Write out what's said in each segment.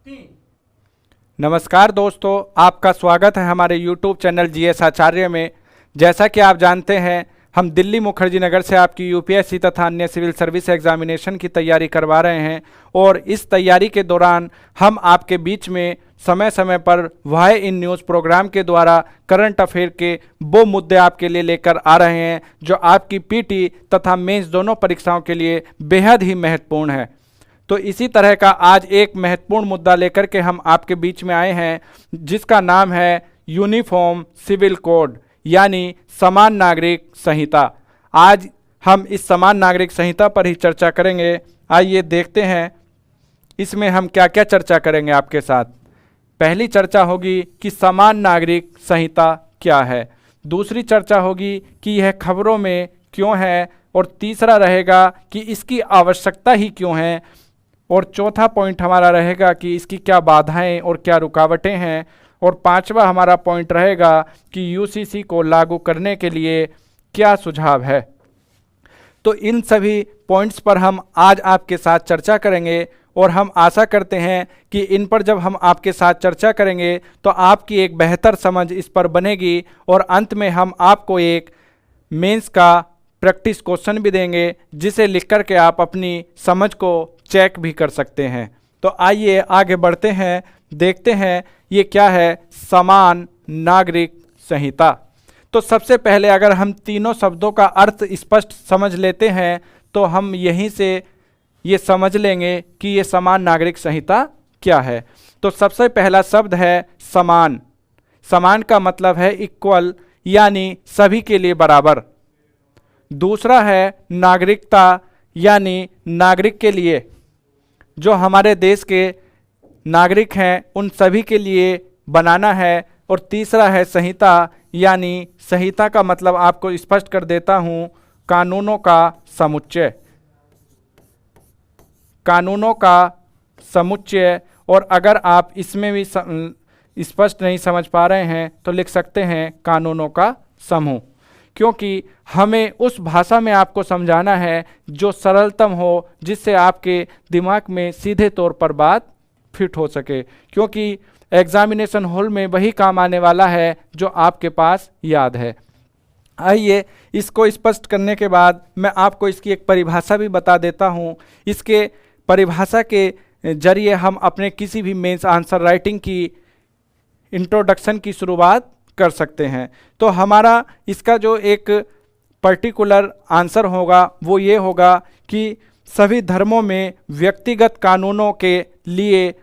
नमस्कार दोस्तों, आपका स्वागत है हमारे YouTube चैनल जीएस आचार्य में। जैसा कि आप जानते हैं, हम दिल्ली मुखर्जी नगर से आपकी यूपीएससी तथा अन्य सिविल सर्विस एग्जामिनेशन की तैयारी करवा रहे हैं और इस तैयारी के दौरान हम आपके बीच में समय समय पर वाई इन न्यूज़ प्रोग्राम के द्वारा करंट अफेयर के वो मुद्दे आपके लिए लेकर आ रहे हैं जो आपकी पीटी तथा मेंस दोनों परीक्षाओं के लिए बेहद ही महत्वपूर्ण है। तो इसी तरह का आज एक महत्वपूर्ण मुद्दा लेकर के हम आपके बीच में आए हैं, जिसका नाम है यूनिफॉर्म सिविल कोड यानी समान नागरिक संहिता। आज हम इस समान नागरिक संहिता पर ही चर्चा करेंगे। आइए देखते हैं इसमें हम क्या क्या चर्चा करेंगे आपके साथ। पहली चर्चा होगी कि समान नागरिक संहिता क्या है, दूसरी चर्चा होगी कि यह खबरों में क्यों है, और तीसरा रहेगा कि इसकी आवश्यकता ही क्यों है, और चौथा पॉइंट हमारा रहेगा कि इसकी क्या बाधाएं और क्या रुकावटें हैं, और पांचवा हमारा पॉइंट रहेगा कि यूसीसी को लागू करने के लिए क्या सुझाव है। तो इन सभी पॉइंट्स पर हम आज आपके साथ चर्चा करेंगे और हम आशा करते हैं कि इन पर जब हम आपके साथ चर्चा करेंगे तो आपकी एक बेहतर समझ इस पर बनेगी और अंत में हम आपको एक मेंस का प्रैक्टिस क्वेश्चन भी देंगे जिसे लिख कर के आप अपनी समझ को चेक भी कर सकते हैं। तो आइए आगे बढ़ते हैं, देखते हैं ये क्या है समान नागरिक संहिता। तो सबसे पहले अगर हम तीनों शब्दों का अर्थ स्पष्ट समझ लेते हैं तो हम यहीं से ये समझ लेंगे कि ये समान नागरिक संहिता क्या है। तो सबसे पहला शब्द है समान। समान का मतलब है इक्वल यानी सभी के लिए बराबर। दूसरा है नागरिकता यानी नागरिक के लिए, जो हमारे देश के नागरिक हैं उन सभी के लिए बनाना है। और तीसरा है संहिता यानी संहिता का मतलब आपको स्पष्ट कर देता हूं, कानूनों का समुच्चय। कानूनों का समुच्चय। और अगर आप इसमें भी स्पष्ट नहीं समझ पा रहे हैं तो लिख सकते हैं कानूनों का समूह, क्योंकि हमें उस भाषा में आपको समझाना है जो सरलतम हो, जिससे आपके दिमाग में सीधे तौर पर बात फिट हो सके, क्योंकि एग्जामिनेशन हॉल में वही काम आने वाला है जो आपके पास याद है। आइए इसको स्पष्ट करने के बाद मैं आपको इसकी एक परिभाषा भी बता देता हूँ। इसके परिभाषा के जरिए हम अपने किसी भी मेंस आंसर राइटिंग की इंट्रोडक्शन की शुरुआत कर सकते हैं। तो हमारा इसका जो एक पर्टिकुलर आंसर होगा वो ये होगा कि सभी धर्मों में व्यक्तिगत कानूनों के लिए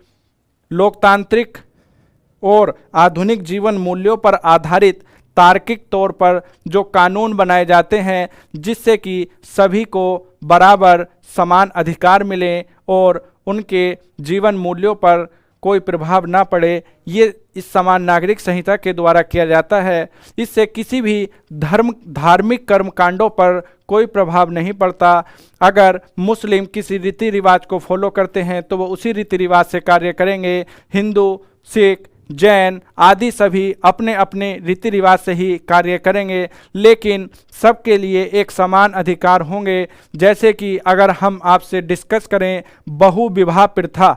लोकतांत्रिक और आधुनिक जीवन मूल्यों पर आधारित तार्किक तौर पर जो कानून बनाए जाते हैं जिससे कि सभी को बराबर समान अधिकार मिले और उनके जीवन मूल्यों पर कोई प्रभाव ना पड़े, ये इस समान नागरिक संहिता के द्वारा किया जाता है। इससे किसी भी धार्मिक कर्मकांडों पर कोई प्रभाव नहीं पड़ता। अगर मुस्लिम किसी रीति रिवाज को फॉलो करते हैं तो वो उसी रीति रिवाज से कार्य करेंगे। हिंदू, सिख, जैन आदि सभी अपने अपने रीति रिवाज से ही कार्य करेंगे, लेकिन सबके लिए एक समान अधिकार होंगे। जैसे कि अगर हम आपसे डिस्कस करें बहु विवाह प्रथा,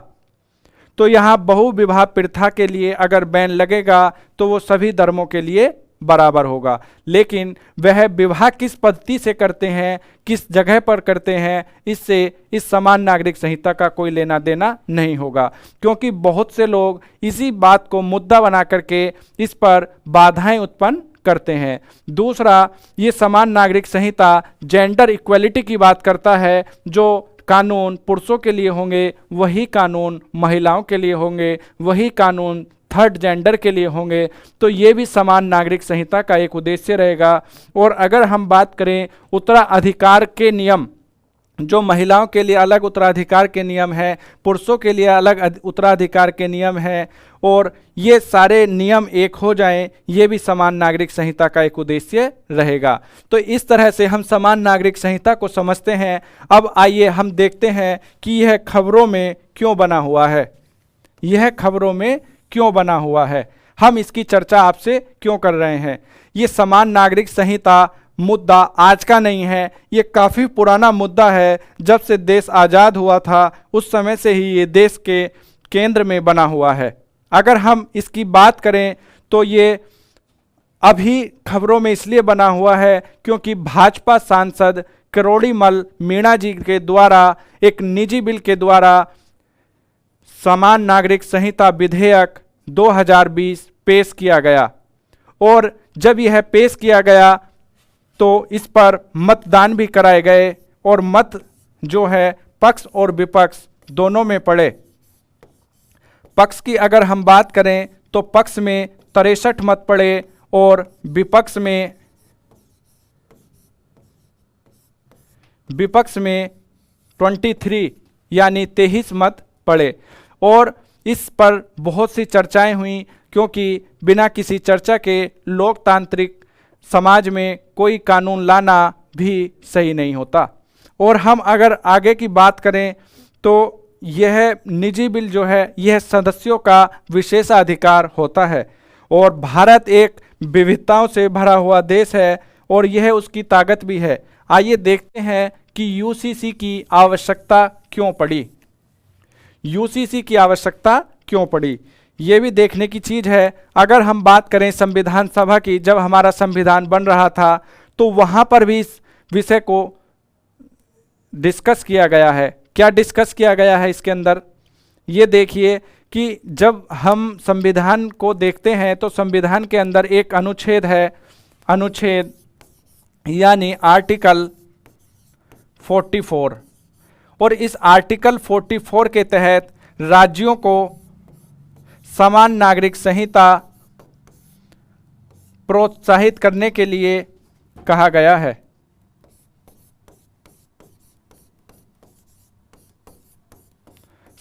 तो यहाँ बहु विवाह प्रथा के लिए अगर बैन लगेगा तो वो सभी धर्मों के लिए बराबर होगा, लेकिन वह विवाह किस पद्धति से करते हैं, किस जगह पर करते हैं, इससे इस समान नागरिक संहिता का कोई लेना देना नहीं होगा, क्योंकि बहुत से लोग इसी बात को मुद्दा बना करके इस पर बाधाएं उत्पन्न करते हैं। दूसरा, ये समान नागरिक संहिता जेंडर इक्वलिटी की बात करता है। जो कानून पुरुषों के लिए होंगे वही कानून महिलाओं के लिए होंगे, वही कानून थर्ड जेंडर के लिए होंगे। तो ये भी समान नागरिक संहिता का एक उद्देश्य रहेगा। और अगर हम बात करें उत्तराधिकार के नियम, जो महिलाओं के लिए अलग उत्तराधिकार के नियम है, पुरुषों के लिए अलग उत्तराधिकार के नियम है, और ये सारे नियम एक हो जाएं, ये भी समान नागरिक संहिता का एक उद्देश्य रहेगा। तो इस तरह से हम समान नागरिक संहिता को समझते हैं। अब आइए हम देखते हैं कि यह खबरों में क्यों बना हुआ है। यह खबरों में क्यों बना हुआ है, हम इसकी चर्चा आपसे क्यों कर रहे हैं। ये समान नागरिक संहिता मुद्दा आज का नहीं है, ये काफ़ी पुराना मुद्दा है। जब से देश आज़ाद हुआ था उस समय से ही ये देश के केंद्र में बना हुआ है। अगर हम इसकी बात करें तो ये अभी खबरों में इसलिए बना हुआ है क्योंकि भाजपा सांसद किरोड़ीमल मीणा जी के द्वारा एक निजी बिल के द्वारा समान नागरिक संहिता विधेयक 2020 पेश किया गया, और जब यह पेश किया गया तो इस पर मतदान भी कराए गए और मत जो है पक्ष और विपक्ष दोनों में पड़े। पक्ष की अगर हम बात करें तो पक्ष में 63 मत पड़े और विपक्ष में 23 यानी 23 मत पड़े। और इस पर बहुत सी चर्चाएं हुई क्योंकि बिना किसी चर्चा के लोकतांत्रिक समाज में कोई कानून लाना भी सही नहीं होता। और हम अगर आगे की बात करें तो यह निजी बिल जो है यह सदस्यों का विशेषाधिकार होता है, और भारत एक विविधताओं से भरा हुआ देश है और यह उसकी ताकत भी है। आइए देखते हैं कि यूसीसी की आवश्यकता क्यों पड़ी। यूसीसी की आवश्यकता क्यों पड़ी ये भी देखने की चीज़ है। अगर हम बात करें संविधान सभा की, जब हमारा संविधान बन रहा था तो वहाँ पर भी इस विषय को डिस्कस किया गया है। क्या डिस्कस किया गया है इसके अंदर, ये देखिए कि जब हम संविधान को देखते हैं तो संविधान के अंदर एक अनुच्छेद है, अनुच्छेद यानी आर्टिकल 44, और इस आर्टिकल 44 के तहत राज्यों को समान नागरिक संहिता प्रोत्साहित करने के लिए कहा गया है।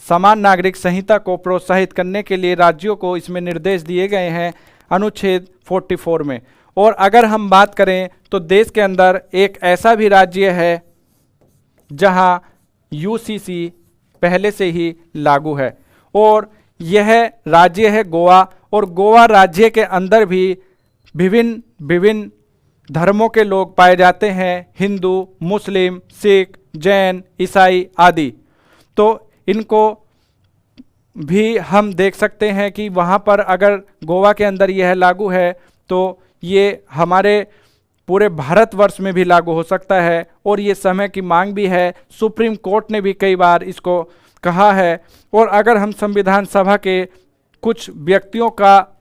समान नागरिक संहिता को प्रोत्साहित करने के लिए राज्यों को इसमें निर्देश दिए गए हैं अनुच्छेद 44 में। और अगर हम बात करें तो देश के अंदर एक ऐसा भी राज्य है जहां यूसीसी पहले से ही लागू है, और यह राज्य है गोवा। और गोवा राज्य के अंदर भी विभिन्न धर्मों के लोग पाए जाते हैं, हिंदू, मुस्लिम, सिख, जैन, ईसाई आदि। तो इनको भी हम देख सकते हैं कि वहाँ पर अगर गोवा के अंदर यह लागू है तो ये हमारे पूरे भारतवर्ष में भी लागू हो सकता है, और ये समय की मांग भी है। सुप्रीम कोर्ट ने भी कई बार इसको कहा है। और अगर हम संविधान सभा के कुछ व्यक्तियों का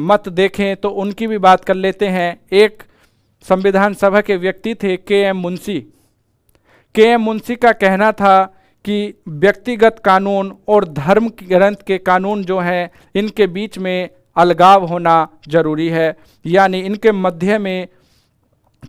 मत देखें तो उनकी भी बात कर लेते हैं। एक संविधान सभा के व्यक्ति थे के.एम. मुंशी। के.एम. मुंशी का कहना था कि व्यक्तिगत कानून और धर्म ग्रंथ के कानून जो हैं इनके बीच में अलगाव होना जरूरी है, यानी इनके मध्य में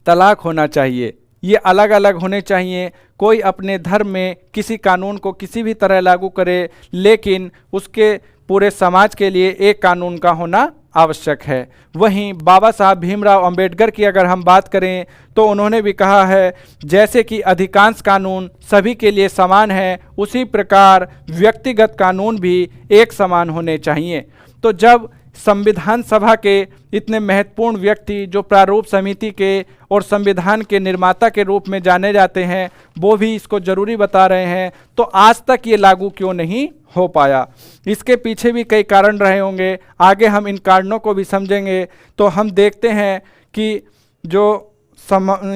तलाक होना चाहिए, ये अलग अलग होने चाहिए। कोई अपने धर्म में किसी कानून को किसी भी तरह लागू करे, लेकिन उसके पूरे समाज के लिए एक कानून का होना आवश्यक है। वहीं बाबा साहब भीमराव अंबेडकर की अगर हम बात करें तो उन्होंने भी कहा है, जैसे कि अधिकांश कानून सभी के लिए समान है, उसी प्रकार व्यक्तिगत कानून भी एक समान होने चाहिए। तो जब संविधान सभा के इतने महत्वपूर्ण व्यक्ति जो प्रारूप समिति के और संविधान के निर्माता के रूप में जाने जाते हैं, वो भी इसको जरूरी बता रहे हैं, तो आज तक ये लागू क्यों नहीं हो पाया? इसके पीछे भी कई कारण रहे होंगे, आगे हम इन कारणों को भी समझेंगे। तो हम देखते हैं कि जो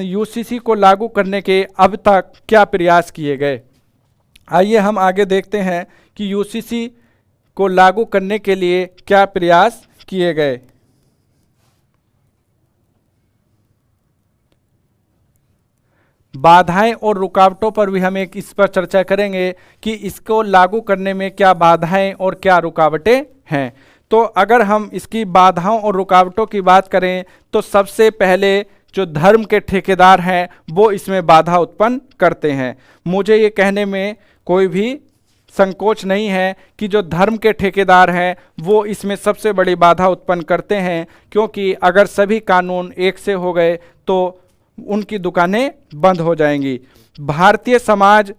यूसीसी को लागू करने के अब तक क्या प्रयास किए गए। आइए हम आगे देखते हैं कि यूसीसी को लागू करने के लिए क्या प्रयास किए गए। बाधाएं और रुकावटों पर भी हम इस पर चर्चा करेंगे कि इसको लागू करने में क्या बाधाएं और क्या रुकावटें हैं। तो अगर हम इसकी बाधाओं और रुकावटों की बात करें तो सबसे पहले जो धर्म के ठेकेदार हैं वो इसमें बाधा उत्पन्न करते हैं। मुझे ये कहने में कोई भी संकोच नहीं है कि जो धर्म के ठेकेदार हैं वो इसमें सबसे बड़ी बाधा उत्पन्न करते हैं, क्योंकि अगर सभी कानून एक से हो गए तो उनकी दुकानें बंद हो जाएंगी। भारतीय समाज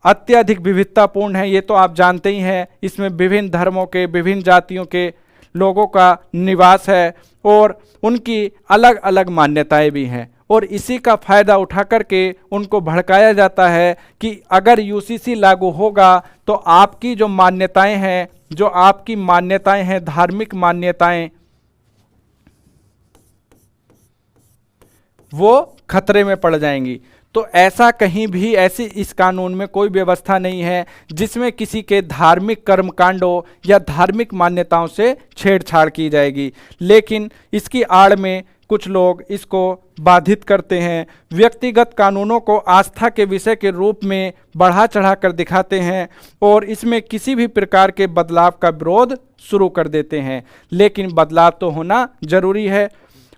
अत्यधिक विविधतापूर्ण है, ये तो आप जानते ही हैं। इसमें विभिन्न धर्मों के, विभिन्न जातियों के लोगों का निवास है और उनकी अलग अलग मान्यताएं भी हैं, और इसी का फ़ायदा उठा करके उनको भड़काया जाता है कि अगर यूसीसी लागू होगा तो आपकी जो मान्यताएं हैं, जो आपकी मान्यताएं हैं, धार्मिक मान्यताएं, वो खतरे में पड़ जाएंगी। तो ऐसा कहीं भी, ऐसी इस कानून में कोई व्यवस्था नहीं है जिसमें किसी के धार्मिक कर्मकांडों या धार्मिक मान्यताओं से छेड़छाड़ की जाएगी। लेकिन इसकी आड़ में कुछ लोग इसको बाधित करते हैं, व्यक्तिगत कानूनों को आस्था के विषय के रूप में बढ़ा चढ़ा कर दिखाते हैं और इसमें किसी भी प्रकार के बदलाव का विरोध शुरू कर देते हैं। लेकिन बदलाव तो होना जरूरी है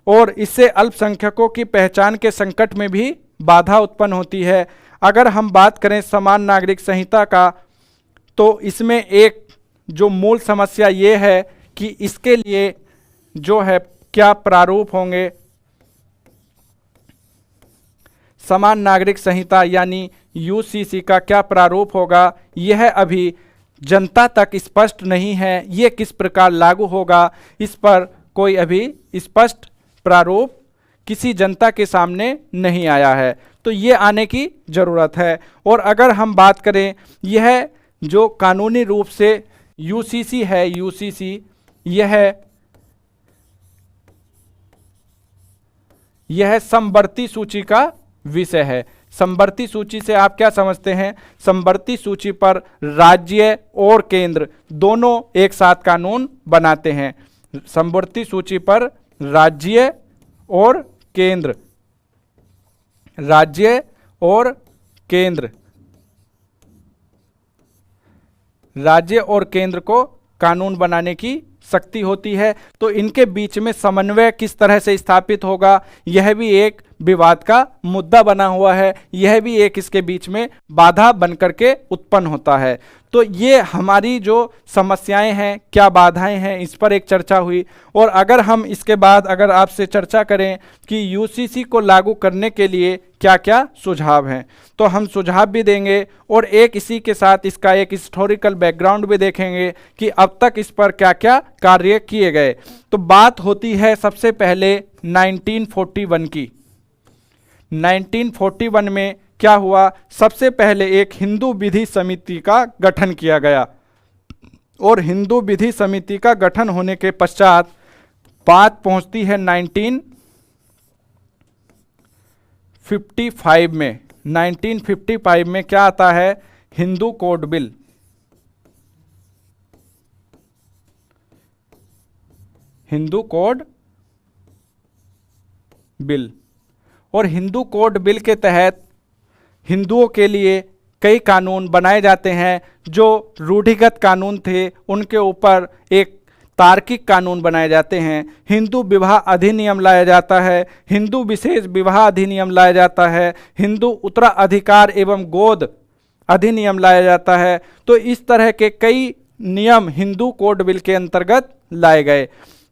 और इससे अल्पसंख्यकों की पहचान के संकट में भी बाधा उत्पन्न होती है। अगर हम बात करें समान नागरिक संहिता का, तो इसमें एक जो मूल समस्या ये है कि इसके लिए जो है क्या प्रारूप होंगे। समान नागरिक संहिता यानी यूसीसी का क्या प्रारूप होगा, यह अभी जनता तक स्पष्ट नहीं है। ये किस प्रकार लागू होगा, इस पर कोई अभी स्पष्ट प्रारूप किसी जनता के सामने नहीं आया है। तो ये आने की ज़रूरत है। और अगर हम बात करें, यह जो कानूनी रूप से यूसीसी है, यूसीसी यह समवर्ती सूची का विषय है। समवर्ती सूची से आप क्या समझते हैं? समवर्ती सूची पर राज्य और केंद्र दोनों एक साथ कानून बनाते हैं। समवर्ती सूची पर राज्य और केंद्र, राज्य और केंद्र, राज्य और केंद्र को कानून बनाने की शक्ति होती है। तो इनके बीच में समन्वय किस तरह से स्थापित होगा, यह भी एक विवाद का मुद्दा बना हुआ है। यह भी एक इसके बीच में बाधा बनकर के उत्पन्न होता है। तो ये हमारी जो समस्याएं हैं, क्या बाधाएं हैं, इस पर एक चर्चा हुई। और अगर हम इसके बाद अगर आपसे चर्चा करें कि यूसीसी को लागू करने के लिए क्या क्या सुझाव हैं, तो हम सुझाव भी देंगे और एक इसी के साथ इसका एक हिस्टोरिकल बैकग्राउंड भी देखेंगे कि अब तक इस पर क्या क्या कार्य किए गए। तो बात होती है सबसे पहले 1941 की। 1941 में क्या हुआ? सबसे पहले एक हिंदू विधि समिति का गठन किया गया और हिंदू विधि समिति का गठन होने के पश्चात बात पहुंचती है 1955 में। 1955 में क्या आता है? Hindu code bill. Hindu code bill. और हिंदू कोड बिल के तहत हिंदुओं के लिए कई कानून बनाए जाते हैं। जो रूढ़िगत कानून थे उनके ऊपर एक तार्किक कानून बनाए जाते हैं। हिंदू विवाह अधिनियम लाया जाता है, हिंदू विशेष विवाह अधिनियम लाया जाता है, हिंदू उत्तराधिकार एवं गोद अधिनियम लाया जाता है। तो इस तरह के कई नियम हिंदू कोड बिल के अंतर्गत लाए गए।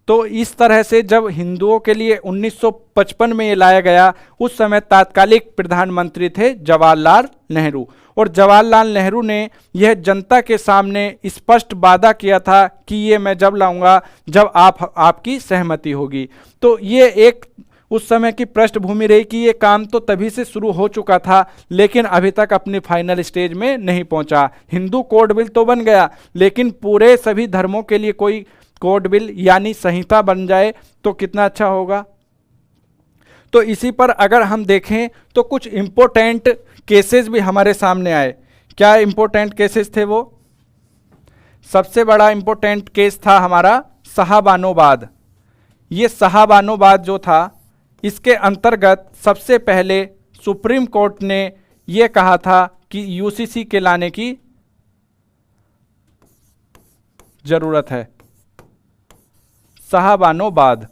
तो इस तरह से जब हिंदुओं के लिए 1955 में ये लाया गया, उस समय तात्कालिक प्रधानमंत्री थे जवाहरलाल नेहरू। और जवाहरलाल नेहरू ने यह जनता के सामने स्पष्ट वादा किया था कि ये मैं जब लाऊंगा जब आपकी सहमति होगी। तो ये एक उस समय की पृष्ठभूमि रही कि ये काम तो तभी से शुरू हो चुका था, लेकिन अभी तक अपनी फाइनल स्टेज में नहीं पहुंचा। हिंदू कोड बिल तो बन गया, लेकिन पूरे सभी धर्मों के लिए कोई कोड बिल यानी संहिता बन जाए तो कितना अच्छा होगा। तो इसी पर अगर हम देखें तो कुछ इंपॉर्टेंट केसेस भी हमारे सामने आए। क्या इंपॉर्टेंट केसेस थे वो? सबसे बड़ा इंपॉर्टेंट केस था हमारा शाहबानोबाद। ये शाहबानोबाद जो था, इसके अंतर्गत सबसे पहले सुप्रीम कोर्ट ने ये कहा था कि यूसीसी के लाने की जरूरत है। शाहबानोबाद।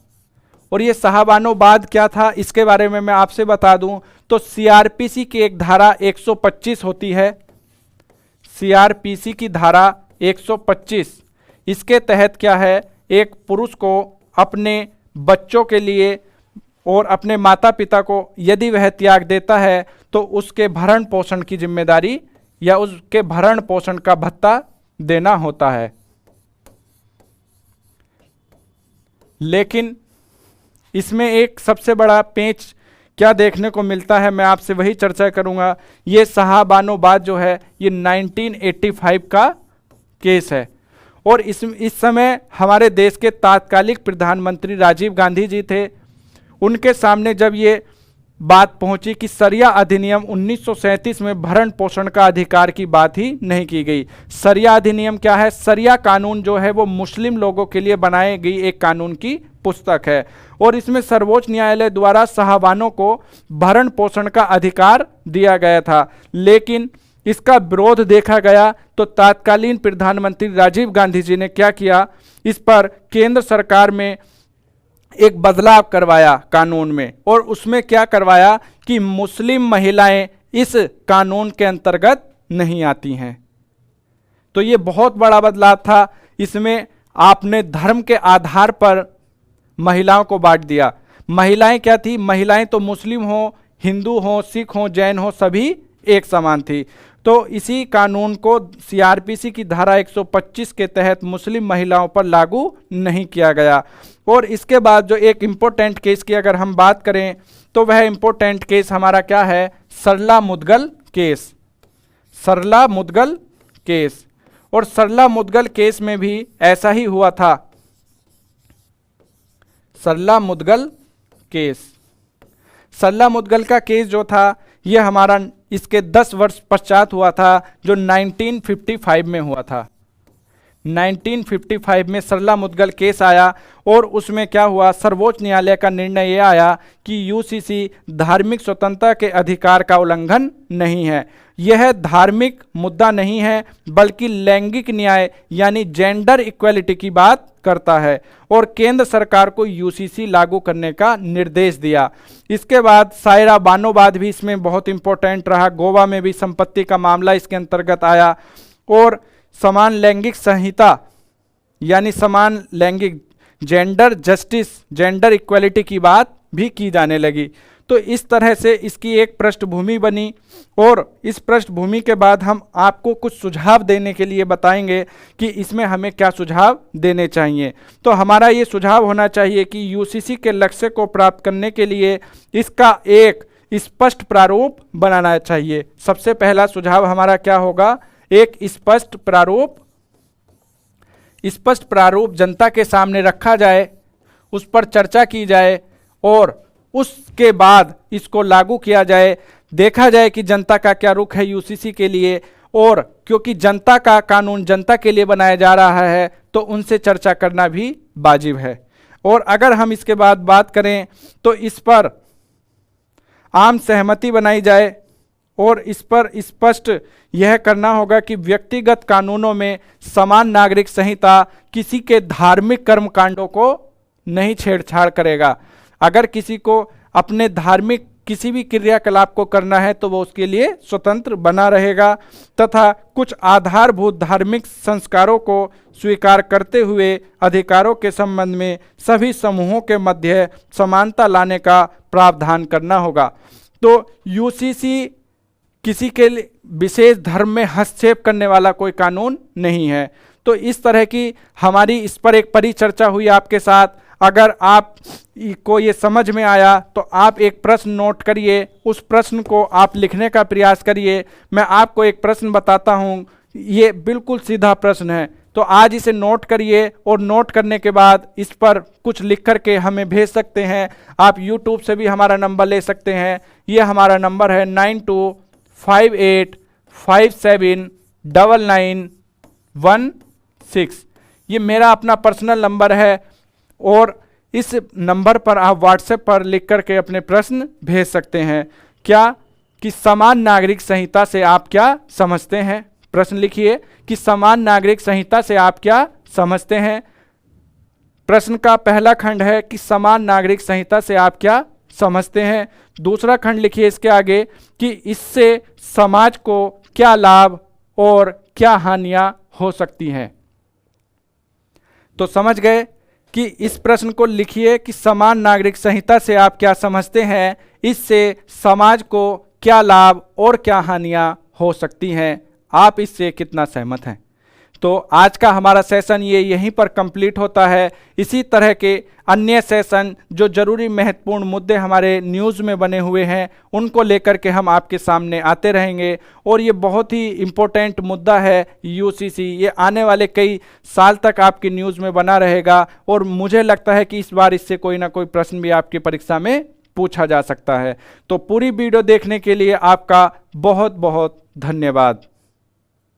और ये शाहबानोबाद क्या था, इसके बारे में मैं आपसे बता दूं तो सीआरपीसी की एक धारा 125 होती है। सीआरपीसी की धारा 125, इसके तहत क्या है, एक पुरुष को अपने बच्चों के लिए और अपने माता पिता को यदि वह त्याग देता है तो उसके भरण पोषण की जिम्मेदारी या उसके भरण पोषण का भत्ता देना होता है। लेकिन इसमें एक सबसे बड़ा पेंच क्या देखने को मिलता है, मैं आपसे वही चर्चा करूंगा। ये शाहबानोबाद जो है ये 1985 का केस है और इस समय हमारे देश के तात्कालिक प्रधानमंत्री राजीव गांधी जी थे। उनके सामने जब ये बात पहुंची कि सरिया अधिनियम 1937 में भरण पोषण का अधिकार की बात ही नहीं की गई। सरिया अधिनियम क्या है? सरिया कानून जो है वो मुस्लिम लोगों के लिए बनाई गई एक कानून की पुस्तक है और इसमें सर्वोच्च न्यायालय द्वारा साहबानों को भरण पोषण का अधिकार दिया गया था, लेकिन इसका विरोध देखा गया तो तत्कालीन प्रधानमंत्री राजीव गांधी जी ने क्या किया, इस पर केंद्र सरकार में एक बदलाव करवाया कानून में और उसमें क्या करवाया कि मुस्लिम महिलाएं इस कानून के अंतर्गत नहीं आती हैं। तो ये बहुत बड़ा बदलाव था। इसमें आपने धर्म के आधार पर महिलाओं को बांट दिया। महिलाएं क्या थी? महिलाएं तो मुस्लिम हो, हिंदू हो, सिख हो, जैन हो, सभी एक समान थी। तो इसी कानून को सीआरपीसी की धारा 125 के तहत मुस्लिम महिलाओं पर लागू नहीं किया गया। और इसके बाद जो एक इम्पोर्टेंट केस की अगर हम बात करें तो वह इम्पोर्टेंट केस हमारा क्या है? सरला मुदगल केस। सरला मुदगल केस, और सरला मुदगल केस में भी ऐसा ही हुआ था। सरला मुदगल केस, सरला मुदगल का केस जो था ये हमारा इसके 10 वर्ष पश्चात हुआ था, जो 1955 में हुआ था। 1955 में सरला मुदगल केस आया और उसमें क्या हुआ, सर्वोच्च न्यायालय का निर्णय यह आया कि यूसीसी धार्मिक स्वतंत्रता के अधिकार का उल्लंघन नहीं है। यह धार्मिक मुद्दा नहीं है बल्कि लैंगिक न्याय यानी जेंडर इक्वलिटी की बात करता है और केंद्र सरकार को यूसीसी लागू करने का निर्देश दिया। इसके बाद सायरा बानोबाद भी इसमें बहुत इंपॉर्टेंट रहा। गोवा में भी संपत्ति का मामला इसके अंतर्गत आया और समान लैंगिक संहिता यानी समान लैंगिक जेंडर जस्टिस, जेंडर इक्वलिटी की बात भी की जाने लगी। तो इस तरह से इसकी एक पृष्ठभूमि बनी और इस पृष्ठभूमि के बाद हम आपको कुछ सुझाव देने के लिए बताएंगे कि इसमें हमें क्या सुझाव देने चाहिए। तो हमारा ये सुझाव होना चाहिए कि यूसीसी के लक्ष्य को प्राप्त करने के लिए इसका एक स्पष्ट प्रारूप बनाना चाहिए। सबसे पहला सुझाव हमारा क्या होगा? एक स्पष्ट प्रारूप जनता के सामने रखा जाए, उस पर चर्चा की जाए और उसके बाद इसको लागू किया जाए। देखा जाए कि जनता का क्या रुख है यूसीसी के लिए, और क्योंकि जनता का कानून जनता के लिए बनाया जा रहा है तो उनसे चर्चा करना भी वाजिब है। और अगर हम इसके बाद बात करें तो इस पर आम सहमति बनाई जाए और इस पर स्पष्ट यह करना होगा कि व्यक्तिगत कानूनों में समान नागरिक संहिता किसी के धार्मिक कर्मकांडों को नहीं छेड़छाड़ करेगा। अगर किसी को अपने धार्मिक किसी भी क्रियाकलाप को करना है तो वो उसके लिए स्वतंत्र बना रहेगा तथा कुछ आधारभूत धार्मिक संस्कारों को स्वीकार करते हुए अधिकारों के संबंध में सभी समूहों के मध्य समानता लाने का प्रावधान करना होगा। तो यूसीसी किसी के विशेष धर्म में हस्तक्षेप करने वाला कोई कानून नहीं है। तो इस तरह की हमारी इस पर एक परिचर्चा हुई आपके साथ। अगर आप को ये समझ में आया तो आप एक प्रश्न नोट करिए, उस प्रश्न को आप लिखने का प्रयास करिए। मैं आपको एक प्रश्न बताता हूँ, ये बिल्कुल सीधा प्रश्न है, तो आज इसे नोट करिए और नोट करने के बाद इस पर कुछ लिख कर के हमें भेज सकते हैं। आप YouTube से भी हमारा नंबर ले सकते हैं। ये हमारा नंबर है 9258579916। ये मेरा अपना पर्सनल नंबर है और इस नंबर पर आप व्हाट्सएप पर लिख करके अपने प्रश्न भेज सकते हैं। क्या कि समान नागरिक संहिता से आप क्या समझते हैं? प्रश्न लिखिए कि समान नागरिक संहिता से आप क्या समझते हैं। प्रश्न का पहला खंड है कि समान नागरिक संहिता से आप क्या समझते हैं। दूसरा खंड लिखिए इसके आगे कि इससे समाज को क्या लाभ और क्या हानियां हो सकती हैं। तो समझ गए कि इस प्रश्न को लिखिए कि समान नागरिक संहिता से आप क्या समझते हैं, इससे समाज को क्या लाभ और क्या हानियां हो सकती हैं, आप इससे कितना सहमत हैं। तो आज का हमारा सेशन ये यहीं पर कंप्लीट होता है। इसी तरह के अन्य सेशन जो जरूरी महत्वपूर्ण मुद्दे हमारे न्यूज़ में बने हुए हैं उनको लेकर के हम आपके सामने आते रहेंगे। और ये बहुत ही इम्पोर्टेंट मुद्दा है यूसीसी, ये आने वाले कई साल तक आपकी न्यूज़ में बना रहेगा और मुझे लगता है कि इस बार इससे कोई ना कोई प्रश्न भी आपकी परीक्षा में पूछा जा सकता है। तो पूरी वीडियो देखने के लिए आपका बहुत बहुत धन्यवाद।